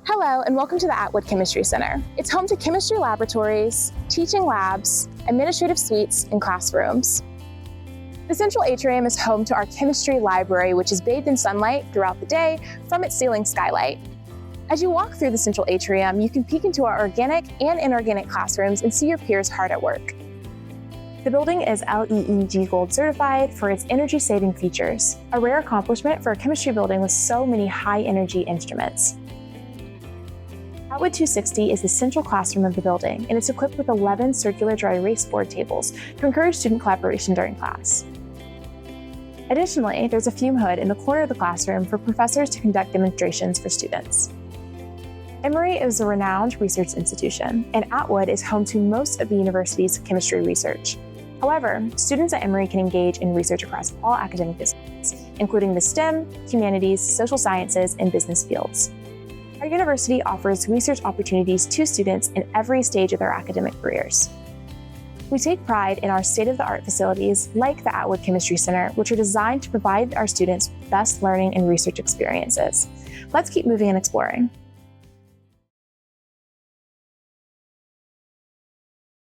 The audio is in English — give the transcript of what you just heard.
Hello, and welcome to the Atwood Chemistry Center. It's home to chemistry laboratories, teaching labs, administrative suites, and classrooms. The central atrium is home to our chemistry library, which is bathed in sunlight throughout the day from its ceiling skylight. As you walk through the central atrium, you can peek into our organic and inorganic classrooms and see your peers hard at work. The building is LEED Gold certified for its energy-saving features, a rare accomplishment for a chemistry building with so many high-energy instruments. Atwood 260 is the central classroom of the building, and it's equipped with 11 circular dry erase board tables to encourage student collaboration during class. Additionally, there's a fume hood in the corner of the classroom for professors to conduct demonstrations for students. Emory is a renowned research institution, and Atwood is home to most of the university's chemistry research. However, students at Emory can engage in research across all academic disciplines, including the STEM, humanities, social sciences, and business fields. Our university offers research opportunities to students in every stage of their academic careers. We take pride in our state-of-the-art facilities like the Atwood Chemistry Center, which are designed to provide our students with the best learning and research experiences. Let's keep moving and exploring.